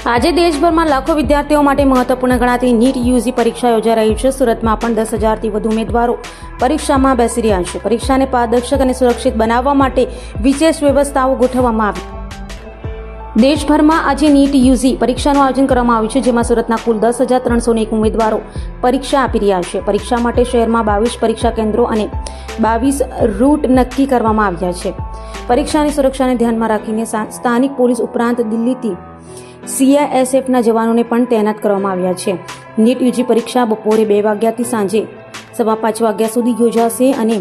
આજે દેશભરમાં લાખો વિદ્યાર્થીઓ માટે મહત્વપૂર્ણ ગણાતી નીટ યુજી પરીક્ષા યોજાઈ રહી છે। સુરતમાં પણ 10,000થી વધુ ઉમેદવારો પરીક્ષામાં બેસી રહ્યા છે। પરીક્ષાને પારદર્શક અને સુરક્ષિત બનાવવા માટે વિશેષ વ્યવસ્થાઓ ગોઠવવામાં આવી। દેશભરમાં આજે નીટ યુજી પરીક્ષાનું આયોજન કરવામાં આવ્યું છે, જેમાં સુરતના કુલ 10,301 ઉમેદવારો પરીક્ષા આપી રહ્યા છે। પરીક્ષા માટે શહેરમાં 22 પરીક્ષા કેન્દ્રો અને 22 રૂટ નક્કી કરવામાં આવ્યા છે। પરીક્ષાની સુરક્ષાને ધ્યાનમાં રાખીને સ્થાનિક પોલીસ ઉપરાંત દિલ્હીથી CISFના જવાનોને પણ તૈનાત કરવામાં આવ્યા છે। નીટ યુજી પરીક્ષા બપોરે 2 વાગ્યાથી સાંજે 5:15 વાગ્યા સુધી યોજાશે અને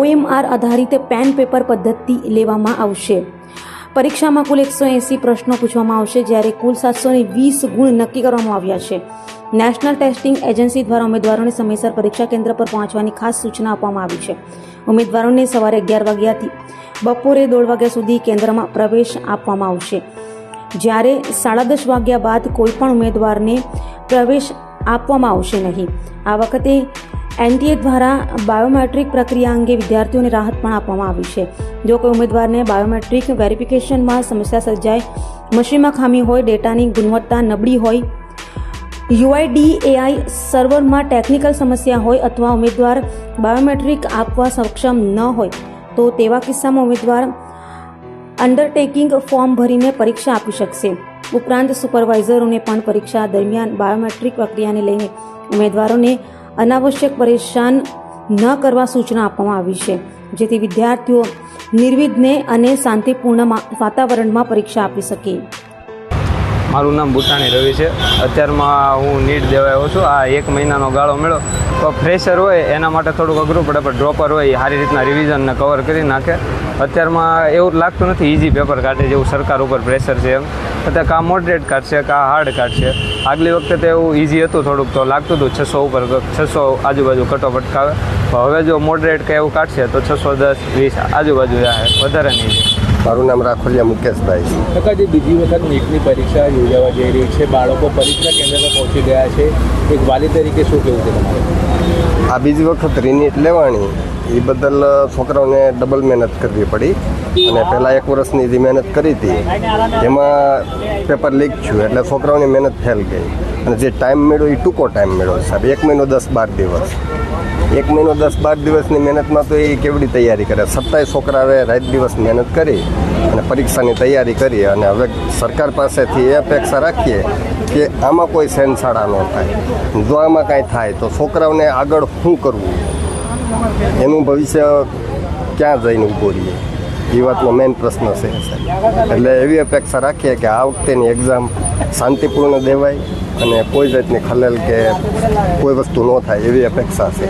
OMR આધારિત પેન પેપર પદ્ધતિ લેવામાં આવશે। પરીક્ષામાં કુલ 180 પ્રશ્નો પૂછવામાં આવશે, જ્યારે કુલ 720 ગુણ નક્કી કરવામાં આવ્યા છે। નેશનલ ટેસ્ટિંગ એજન્સી દ્વારા ઉમેદવારોને સમયસર પરીક્ષા કેન્દ્ર પર પહોંચવાની ખાસ સૂચના આપવામાં આવી છે। ઉમેદવારોને સવારે 11 વાગ્યાથી બપોરે 1:30 વાગ્યા સુધી કેન્દ્રમાં પ્રવેશ આપવામાં આવશે, જ્યારે 10:30 વાગ્યા બાદ કોઈપણ ઉમેદવારને પ્રવેશ આપવામાં આવશે નહીં। આ વખતે NTA દ્વારા બાયોમેટ્રિક પ્રક્રિયા અંગે વિદ્યાર્થીઓને રાહત પણ આપવામાં આવી છે। જો કોઈ ઉમેદવારને બાયોમેટ્રિક વેરિફિકેશનમાં સમસ્યા સર્જાય, મશીનમાં ખામી હોય, ડેટાની ગુણવત્તા નબળી હોય, UIDAI સર્વરમાં ટેકનિકલ સમસ્યા હોય અથવા ઉમેદવાર બાયોમેટ્રિક આપવા સક્ષમ ન હોય, તો તેવા કિસ્સામાં ઉમેદવાર અંડરટેકિંગ ફોર્મ ભરીને પરીક્ષા આપી શકશે। ઉપરાંત સુપરવાઇઝરોને પણ પરીક્ષા દરમિયાન બાયોમેટ્રિક પ્રક્રિયાને લઈને ઉમેદવારોને અનાવશ્યક પરેશાન ન કરવા સૂચના આપવામાં આવી છે, જેથી વિદ્યાર્થીઓ નિર્વિઘ્ને અને શાંતિપૂર્ણ વાતાવરણમાં પરીક્ષા આપી શકે। મારું નામ બુટાણી રવિ છે। અત્યારમાં હું નીટ દેવા આવ્યો છું। આ 1 મહિનાનો ગાળો મળ્યો તો ફ્રેશર હોય એના માટે થોડુંક અઘરું પડે, પણ ડ્રોપર હોય એ સારી રીતના રિવિઝનને કવર કરી નાખે। અત્યારમાં એવું લાગતું નથી ઇઝી પેપર કાઢે જેવું સરકાર ઉપર પ્રેશર છે એમ। અત્યારે કાં મોડરેટ કાઢશે કાં હાર્ડ કાઢશે। આગલી વખતે તો એવું ઇઝી હતું, થોડુંક તો લાગતું હતું 600 ઉપર 600 આજુબાજુ કટો અટકાવે, હવે જો મોડરેટ કે એવું કાઢશે તો 610-20 આજુબાજુ જાય, વધારે નહીં જાય। મારું નામ રાખોલિયા મુકેશભાઈ છે। કાકા, જે બીજી વખત નીટની પરીક્ષા યોજાવા જઈ રહી છે, બાળકો પરીક્ષા કેન્દ્ર પર પહોંચી ગયા છે, એક વાલી તરીકે શું કહેવું છે તમારે? આ બીજી વખત રીનીટ લેવાની એ બદલ છોકરાઓને ડબલ મહેનત કરવી પડી, અને પહેલાં 1 વર્ષની જે મહેનત કરી હતી એમાં પેપર લીક થયું એટલે છોકરાઓની મહેનત ફેલ ગઈ, અને જે ટાઈમ મળ્યો એ ટૂંકો ટાઈમ મળ્યો સાહેબ। 1 મહિનો 10-12 દિવસ, 1 મહિનો 10-12 દિવસની મહેનતમાં તો એ કેવડી તૈયારી કરે। 27 છોકરાએ રાત દિવસ મહેનત કરી અને પરીક્ષાની તૈયારી કરી, અને હવે સરકાર પાસેથી એ અપેક્ષા રાખીએ કે આમાં કોઈ સેનસાળા ન થાય। જો આમાં કાંઈ થાય તો છોકરાઓને આગળ શું કરવું, એનું ભવિષ્ય ક્યાં જઈને ઊભો રહીએ, એ વાતનો મેઇન પ્રશ્ન છે સાહેબ। એટલે એવી અપેક્ષા રાખીએ કે આ વખતેની એક્ઝામ શાંતિપૂર્ણ દેવાય અને કોઈ જાતની ખલેલ કે કોઈ વસ્તુ ન થાય એવી અપેક્ષા છે।